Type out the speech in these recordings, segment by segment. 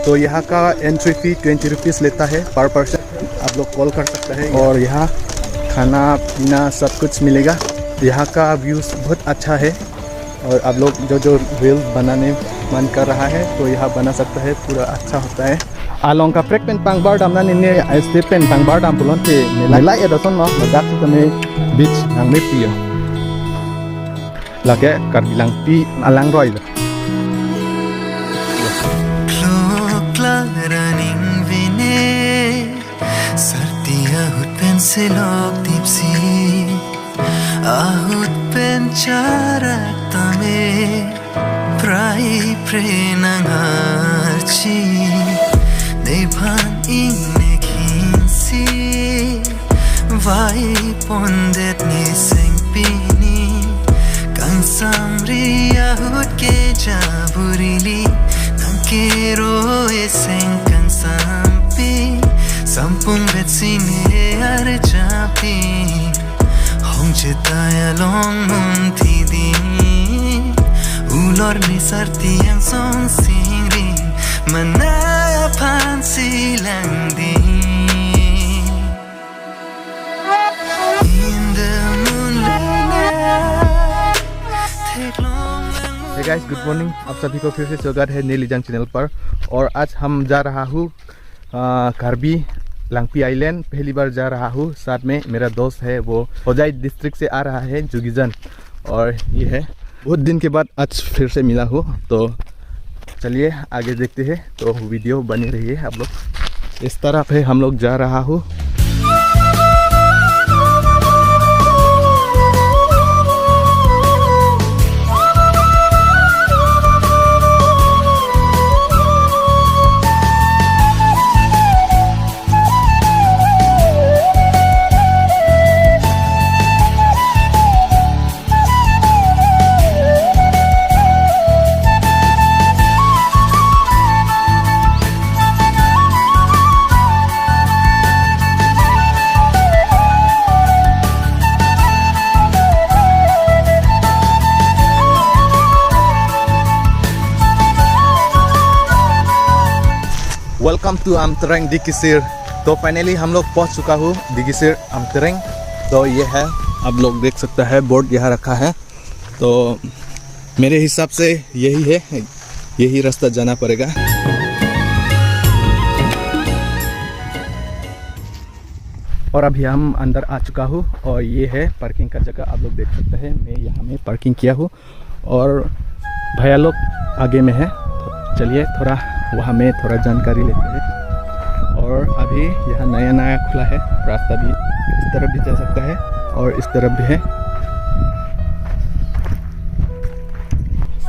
तो यहाँ का एंट्री फी 20 रुपीज़ लेता है पर पर्सन। आप लोग कॉल कर सकते हैं और यहाँ खाना पीना सब कुछ मिलेगा। यहाँ का व्यूज़ बहुत अच्छा है और आप लोग जो रील बनाने मन कर रहा है तो यहाँ बना सकता है, पूरा अच्छा होता है। आलों का प्रेक पेन पांग बार दाम ना निन्ने ऐसे पेन पांग बार दाम पुलों थे मिला ये दसन ना मजाक से तुम्हें बीच नंगे पियो लगे कर बिलांग पी अलांग रोई लो। Silok tipsi ahut pencarak tame prai prenang harchi devan ingne kinsi vai pondet ni sengpini kang samri ahut ke jaburili nankero eseng kang sampi sampung betsine arjapi hong chetaya long munthi di ulor ni sarti yang song singri manaya phansi lang di in the moonlight take long hey guys, good morning. आप सभी को फिर से स्वागत है नीलीजंग channel पर। और आज हम जा रहा हूँ कार्बी लांगपी आइलैंड। पहली बार जा रहा हूँ, साथ में मेरा दोस्त है, वो होजाई डिस्ट्रिक्ट से आ रहा है, जुगीजन। और ये है बहुत दिन के बाद आज फिर से मिला हूँ। तो चलिए आगे देखते हैं, तो वीडियो बनी रही है आप लोग। इस तरफ है हम लोग जा रहा हूँ। Welcome to Amtreng Dikisir. तो फाइनली हम लोग पहुंच चुका हूँ डिकिसिर अमतरेंग। तो ये है, आप लोग देख सकते हैं, बोर्ड यहाँ रखा है। तो मेरे हिसाब से यही है, यही रास्ता जाना पड़ेगा। और अभी हम अंदर आ चुका हूँ और ये है पार्किंग का जगह, आप लोग देख सकते हैं। मैं यहाँ में पार्किंग किया हूँ और भैया लोग आगे में है। तो चलिए थोड़ा वहाँ में थोड़ा जानकारी लेते हैं। और अभी यहाँ नया नया खुला है, रास्ता भी इस तरफ भी जा सकता है और इस तरफ भी है।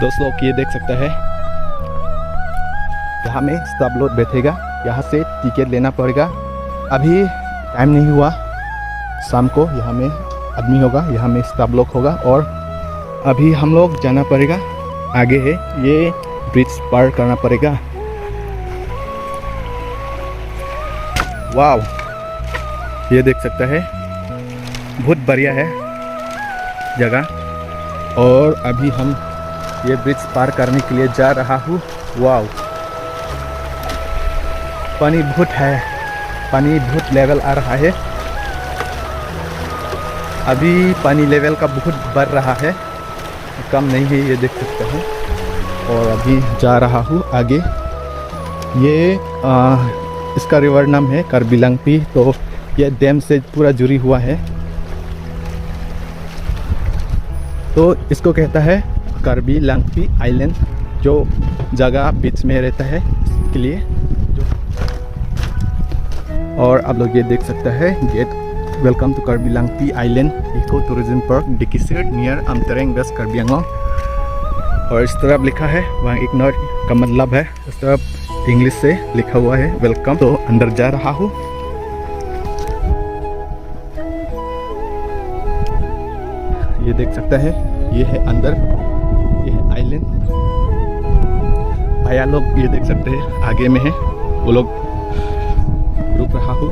दोस्त लोग ये देख सकता है, यहाँ में सब लोग बैठेगा, यहाँ से टिकट लेना पड़ेगा। अभी टाइम नहीं हुआ, शाम को यहाँ में आदमी होगा, यहाँ में सब लोग होगा। और अभी हम लोग जाना पड़ेगा, आगे है, ये ब्रिज पार करना पड़ेगा। वाव, ये देख सकता है, बहुत बढ़िया है जगह। और अभी हम ये ब्रिज पार करने के लिए जा रहा हूँ। वाव, पानी बहुत है, पानी बहुत लेवल आ रहा है। अभी पानी लेवल का बहुत बढ़ रहा है, कम नहीं है, ये देख सकते हैं। और अभी जा रहा हूँ आगे। ये इसका रिवर नाम है कार्बी लांगपी। तो ये डैम से पूरा जुड़ी हुआ है, तो इसको कहता है कार्बी लांगपी आइलैंड, जो जगह बीच में रहता है इसके लिए। और आप लोग ये देख सकते हैं gate, welcome to Karbi Langpi island eco tourism park Dikisir near Amtreng west Karbi Anglong. और इस तरफ लिखा है, वहाँ इग्नोर का मतलब है, इस तरफ इंग्लिश से लिखा हुआ है वेलकम। तो अंदर जा रहा हूँ। ये देख सकता है, ये है अंदर, ये है आइलैंड। भैया लोग ये देख सकते हैं आगे में है, वो लोग रुक रहा हूँ।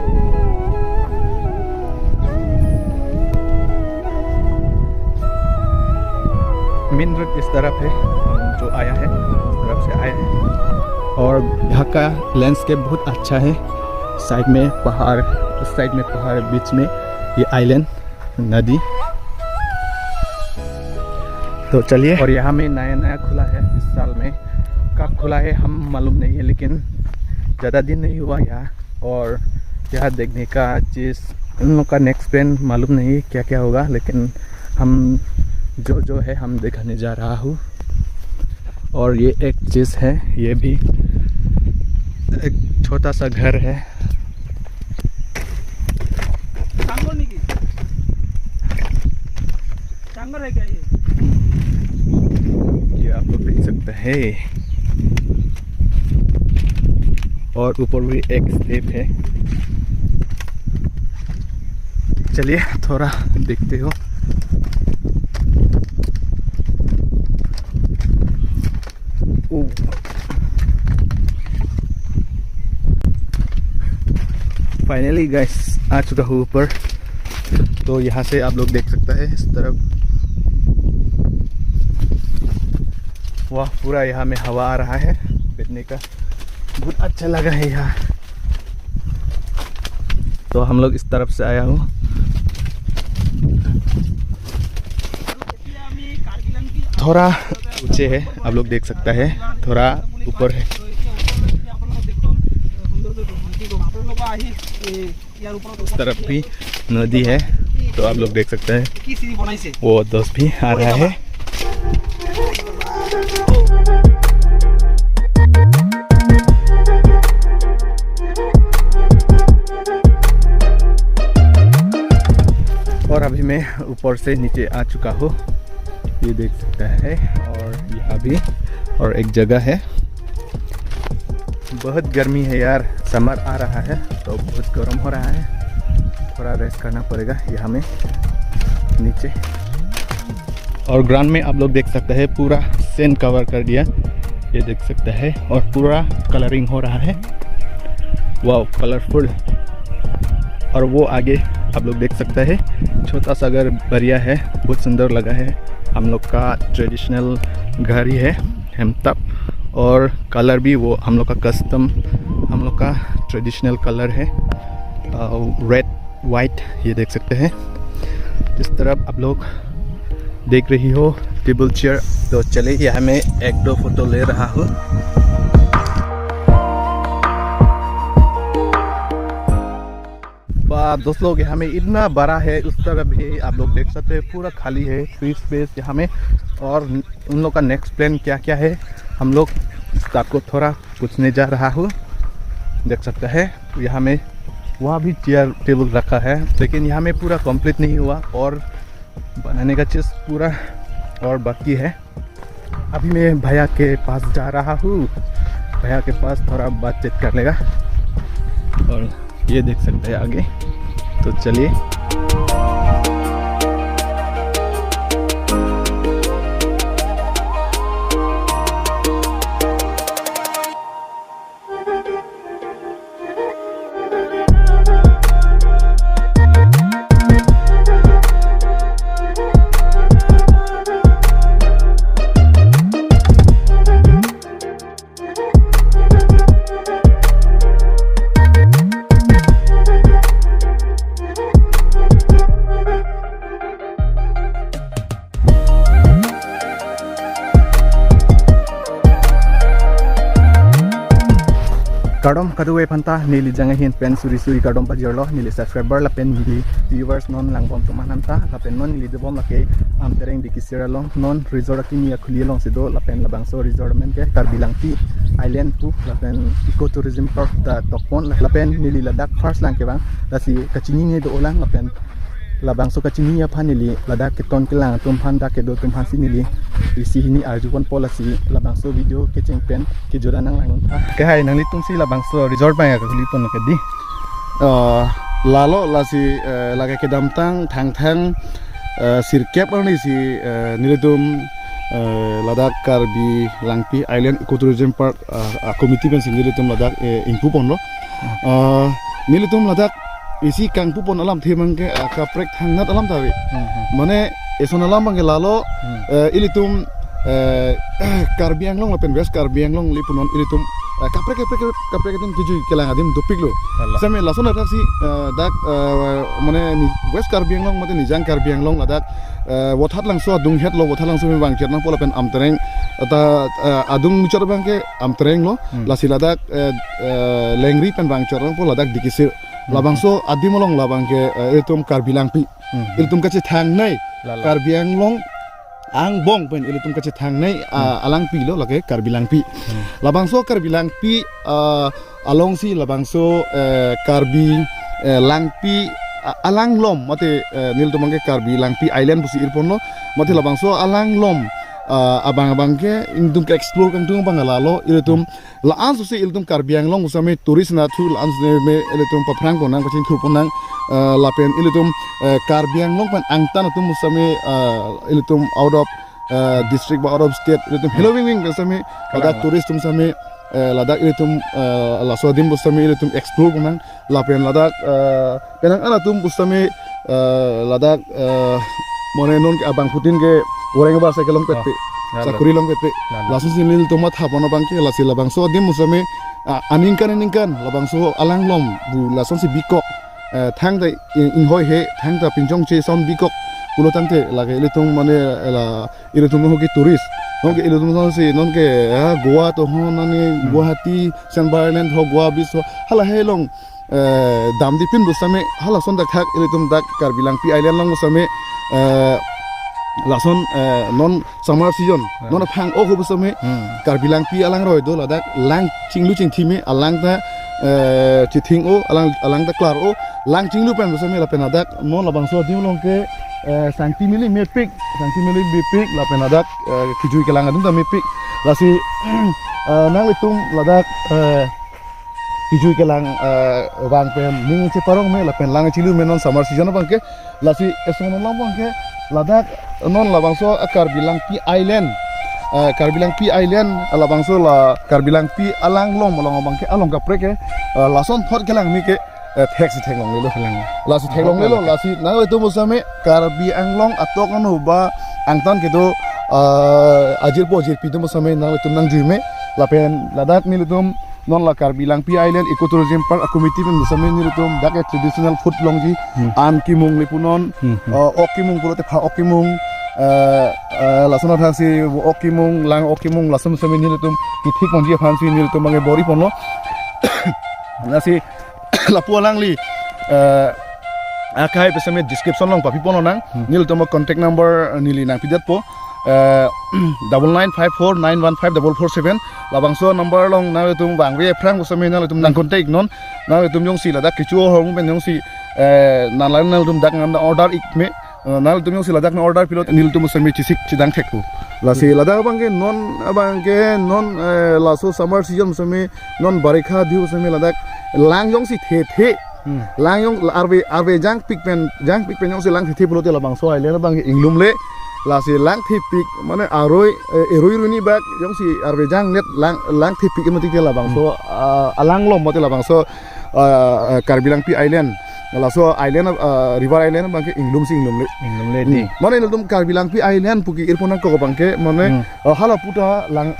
मेन रोड इस तरफ है, हम जो आया है इस तरफ से आया है। और यहाँ का लैंडस्केप बहुत अच्छा है, साइड में पहाड़, उस साइड में पहाड़, बीच में ये आइलैंड, नदी। तो चलिए, और यहाँ में नया नया खुला है इस साल में, कब खुला है हम मालूम नहीं है, लेकिन ज़्यादा दिन नहीं हुआ यहाँ। और यहाँ देखने का चीज़ उन लोग का नेक्स्ट प्लान मालूम नहीं क्या क्या होगा, लेकिन हम जो है हम दिखाने जा रहा हूँ। और ये एक चीज़ है, ये भी एक छोटा सा घर है। ये आप लोग देख सकते हैं, और ऊपर भी एक स्टेप है। चलिए थोड़ा देखते हो। फाइनली गाइस आ चुका हूँ ऊपर। तो यहाँ से आप लोग देख सकते हैं इस तरफ, वाह, पूरा यहाँ में हवा आ रहा है, बैठने का बहुत अच्छा लगा है यहाँ। तो हम लोग इस तरफ से आया हूँ। थोड़ा ऊंचे है, आप लोग देख सकते हैं, थोड़ा ऊपर है। इस तरफ भी नदी है, तो आप लोग देख सकते हैं, वो दोस्त भी आ रहा है। और अभी मैं ऊपर से नीचे आ चुका हूँ, ये देख सकता है। और यहाँ भी और एक जगह है, बहुत गर्मी है यार, समर आ रहा है तो बहुत गर्म हो रहा है, थोड़ा रेस्ट करना पड़ेगा यहाँ में नीचे। और ग्राउंड में आप लोग देख सकते हैं पूरा सैंड कवर कर दिया, ये देख सकते हैं, और पूरा कलरिंग हो रहा है, वाव कलरफुल। और वो आगे आप लोग देख सकते हैं छोटा सा घर बढ़िया है, बहुत सुंदर लगा है, हम लोग का ट्रेडिशनल घर ही है हेमताप। और कलर भी वो हम लोग का कस्टम, हम लोग का ट्रेडिशनल कलर है, रेड वाइट, ये देख सकते हैं। इस तरफ आप लोग देख रही हो टेबल चेयर। तो चले यहाँ मैं एक दो फोटो ले रहा हूँ। दोस्त लोग यहाँ में इतना बड़ा है, उस तरफ भी आप लोग देख सकते हैं पूरा खाली है, फ्री स्पेस यहाँ में। और उन लोग का नेक्स्ट प्लान क्या क्या है, हम लोग आपको थोड़ा पूछने जा रहा हूँ। देख सकते हैं यहाँ में, वहाँ भी चेयर टेबल रखा है, लेकिन यहाँ में पूरा कंप्लीट नहीं हुआ, और बनाने का चीज़ पूरा और बाकी है। अभी मैं भैया के पास जा रहा हूँ, भैया के पास थोड़ा बातचीत कर लेगा। और ये देख सकते हैं आगे, तो चलिए। Kadom kaduwe panta nili jangan hin pen suri kadom pa jerlo nili subscriber la pen nili viewers non lang bom tumananta la pen non nili debom la ke am tereng di kisira long non resort kini akhuli long sedo la pen la bangso resort men ke Tarbilang Tea Island tu la pen ecotourism park ta tokpon la pen nili Ladakh first lang ke bang la si kachini ni do ulang la pen la bangso kachini ya panili Ladakh ke ton ke lang tumpan da ke do tumpan sinili isi ini arjuan policy la bangso video ke pen ke jodanang lang tha ke hai nang litung si la bangso resort ba ya khuli pon ke di lalo la si la ke damtang thang sirkep ni si nilidum Ladakh Tarbilang Tea Island Ecotourism Park committee ben si nilidum Ladakh improve on lo nilidum Ladakh isi kangpu pon alam the bangke kaprek thangnat alam tawi mane eson alam bangke lalo ilitum Karbi Anglong lapen West Karbi Anglong lipunon ilitum kaprek itum tuju kelang adim dopik lo same lason atak si dak mane West Karbi Anglong mate nijang Karbi Anglong ladak wathat langso adung het lo wathat langso bang kerna pola pen amtereng ata adung mucar bangke amtereng lo lasi ladak lengri pen bang corong pola ladak dikisir labangso adimolong labangke ilitum Karbi Langpi ilitum kace thang nai Karbi Anglong ang bong pen ilitum kace thang nai alang pi lo lage Karbi Langpi labangso Karbi Langpi along si labangso Karbi Langpi alang lom mate nil to mangke Karbi Langpi island busi irpono mate labangso alang lom abang ke indum ke explore kan tung bangalalo ilitum la ansu se ilitum Karbi Anglong usame turis na thu la ansu me ilitum paprang konang pachin thuponang lapen ilitum Karbi Anglong pan angtan tum usame ilitum out of district out of state ilitum helowing usame ada turis tum same ladak ilitum lasodim usame ilitum explore konang lapen ladak penang ana tum usame ladak mone non ke abang putin ke goreng ba sakelong pepe sakuri long pepe langsung sinil tomat hapono bangke lasi labang so dim musame aningkan labang so alang lom bu langsung si bikok thang da inhoi he thang da pinjong che son bikok pulo tangte lage ilitung mane la ilitung ho ke turis nonke ilitung son si nonke goa to ho nani guwahati Sunbarland ho goa bis hala helong dam dipin busame hala son dak thak ilitung dak Karbi Langpi island long busame lason non summer season non phang o hob some Karbi Langpi alang roi do ladak lang chinglu ching thime alang ta chi thing o alang ta klar o lang chinglu pen some la pen adak mon labang so dim long ke santimili mepik la pen adak kijui ke lang adum ta mepik lasi nang litung ladak kijui ke lang wang pen ning che parong me la pen lang chilu me non summer season bang ke lasi eson lang bang ke ladak non labangso Karbi Langpi island Karbi Langpi island labangso la Karbi Langpi alang lom along bangke along ka preke lason thot kelang mi ke tax thenglong lelo lasi thenglong lelo lasi na itu musame Karbi Anglong atok anu ba angtan kedo ajil po ajil pitu musame na itu nang jume lapen ladak mi lutum non la Karbi Langpi island ecotourism park committee pen musame ni lutum dak traditional food longji an kimung lipunon okimung pulote pha okimung lasona thasi okimung lang okimung lasam sami ni lutum kithi konji phansi ni lutum mangi bori pono nasi lapu langli akai pesame description long papi pono nang ni lutum contact number nili nang pidat po 9954915447 labangso number long na lutum bangwe prang usame na lutum nang contact non na lutum yong si ladak kichu hong ben yong si nalang na lutum dak ngam order ikme nal tum si ladak na order pilot nil tum sami chisik chidang thekku lasi ladak bangke non laso summer season sami non barikha diu sami ladak langyong si the langyong arve jang pikpen yong si lang the pilot labang so ai le bang inglum le lasi lang thi pik mane aroi runi bak yong si arve jang net lang thi pik mati labang so alang lom mati labang so Karbi Langpi island laso island river island bangke inglum le ni mane niltum Karbi Langpi island puki irponan ko bangke mane hala puta lang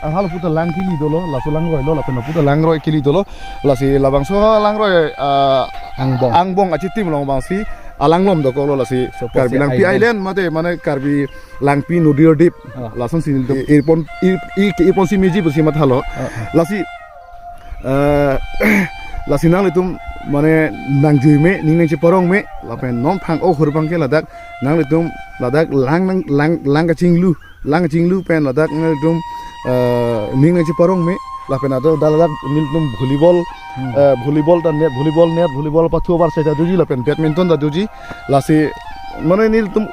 kili dolo laso lang roi lo la pena puta lang roi kili dolo lasi labang so lang roi angbong achitim long bangsi alang lom do ko lo lasi Karbi Langpi island mate mane Karbi Langpi nodir dip lason sin irpon si meji busi mat halo lasi nang litum mane nang juime ning che porong me lapen non phang o khur bangke ladak nang litum ladak lang ka chinglu pen ladak nang litum ning che porong me lapen ado daladak litum volleyball pa thu bar saja duji lapen badminton da duji lasi mane litum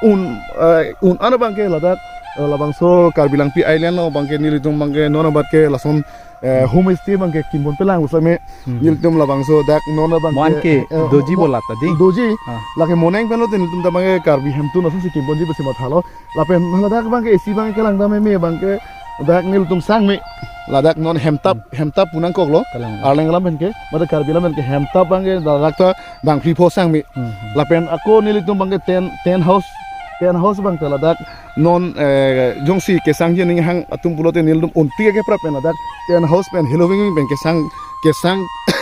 un ana bangke ladak labangso Karbi Langpi island lo bangke litum bangke nona batke lason homestay bangke kimbon pelang usame yiltum labangso dak nona bangke Manke doji bola tadi doji lake moneng pelo tin tum bangke Karbi hemtu nasun si kimbon ji besi mathalo lapen ladak bangke esi bangke lang dame me bangke dak nil tum sang mi ladak non hemtap punang kok lo arleng lam ben ke mata karbi lam ben ke hemtap bang ke ladak ta dang pri pho sang mi lapen ako nil tum bang ke ten house bang ta ladak non jongsi ke sang je ning hang atum pulote nil tum unti ke pra pen ladak ten house pen halloween ben ke sang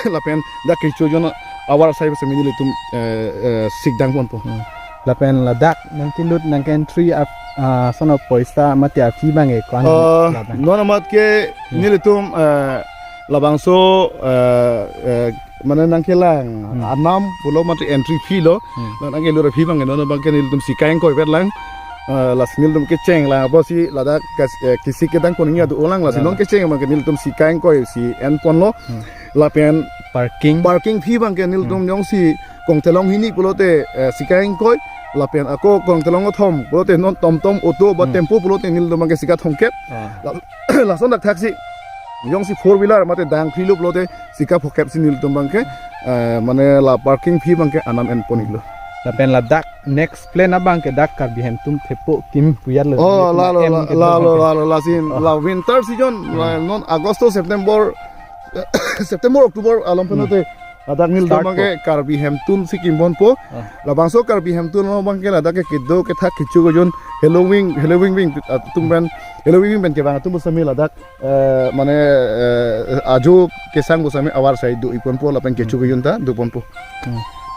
lapen dak ke chojon awar sai se nil tum sikdang pon po lapen ladak nang tilut nang entry up sono poista mati afi bange kwan non amat ke nil tum labangso mana nang kelang anam pulo mati entry fee lo nang ke lura fee bange non bang ke nil tum sikaeng ko lang las nil tum ke cheng la bosi ladak kisi ke dang koninga du ulang las non ke cheng bang ke nil tum sikaeng ko si en pon lo lapen parking fee bang ke nil tum yong si kong telong hini pulote sikaeng ko lapen ako kong telong thom pulote non tom auto ba tempo pulote nil tum ke sika thongkep la son dak taxi yong si 4-wheeler mate dang philo pulote sika phokep si nil tum bang ke mane la parking fee bang ke anam en ponilo lapen ladak next plan abang ke dak kar bihem tum thepo kim puyar lo la sin la winter season non agosto september october alam penote ladak nil tum bang ke kar bihem tum sikim bon po la bangso kar bihem tum no bang ke ladak ke kiddo ke thak kichu go jon halloween wing tum ban halloween ben ke bang tum sami ladak mane ajo ke sang go sami awar sai du ipon po lapen kichu go jon ta du pon po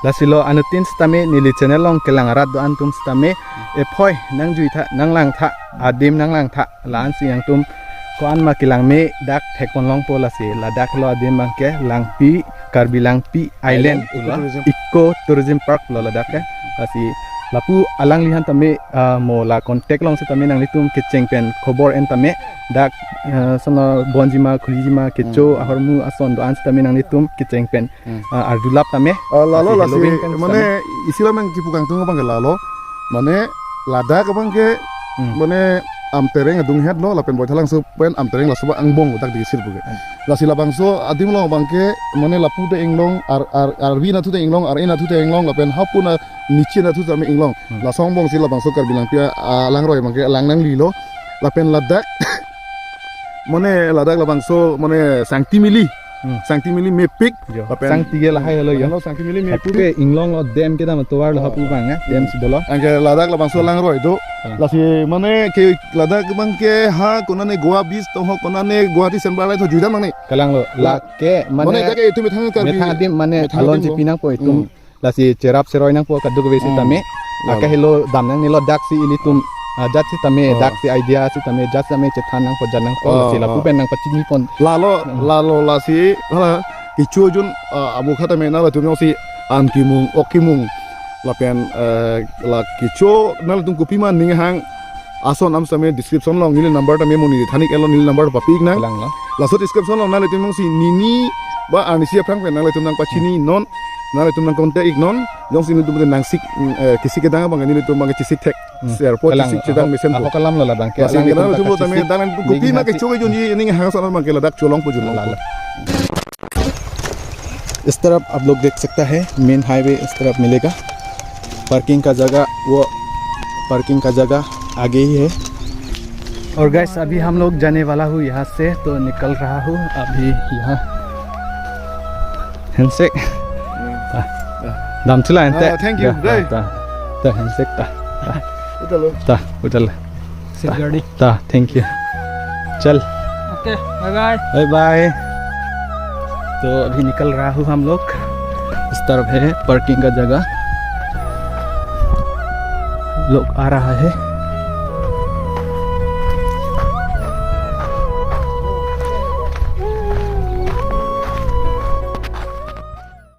lasilo anutin stame nili channel long kelang arat do antum stame ephoi nang juitha nang lang tha adim nang lang tha lan siang tum ko an ma kilang me dak thekon long po lasi ladak lo adim bangke langpi karbi langpi island eco tourism park lo ladak ke lasi lapu alang lihan tame mo la contact long se tame nang litum ke chengpen khobor en tame dak sono bonjima khujima kecho ahormu ason do ans tame nang litum ke chengpen ardulap tame lalo lasi mane isila mang kipukang tungo bang lalo mane ladak bang ke mane am tereng adung het no lapen boy thalang so pen am tereng la soba angbong tak disir buge lasi labang so adim lo bang ke mane lapu de inglong arbi na tu de inglong ar ina tu de inglong lapen hapuna niche na tu ta me inglong la song bong si labang so kar bilang pia lang roy bang ke lang nang lilo lapen ladak mane ladak labang so mane sangti mili me pik sang tiga lah hai lo yo sangti mili me hapu ke inglong lo dem ke dam towar lo hapu bang dem sidolo angke ladak labang so lang roy do lasi mane ke ladak bang ke ha konane goa beach to ho konane guwahati senbala to juidam nang ni kalang lo la ke mane jake itu me thang kar metha dim mane thalon ji pinang po itum lasi cerap seroi nang po kaddu besi tame aka hilo dam nang ni lo dak si ilitum jat si tame dak si idea si tame jat tame cethan nang po janang po lasi lapu pen nang pachini pon lalo lasi kichu jun amu khata me na la tum si ankimung okimung lapen la kicho nal tum kopi man ning hang ason am same description long nil number ta me moni thanik elo nil number papik na kalang lo laso description long nal tum si nini ba anisia prang pe nal tum nang pachini non nal tum nang contact ignon jong sin tum nang sik kisi ke dang bang nil tum bang kisik tek airport kisik cedang mesen ko kalam lo la bang ke alang nal tum ta me dalan kopi ma ke choge jun ning hang son bang ke ladak cholong po jun इस तरफ आप लोग देख सकता है main highway इस तरफ मिलेगा पार्किंग का जगह आगे ही है और गैस अभी हम लोग जाने वाला हूँ यहाँ से तो निकल रहा हूँ अभी यहाँ हैंडशेक दाम चला thank you ता हैंडशेक ता उठल गाड़ी ता थैंक यू चल ओके बाय बाय तो अभी निकल रहा हूँ हम लोग इस तरफ है पार्किंग का जगह लोग आ रहा है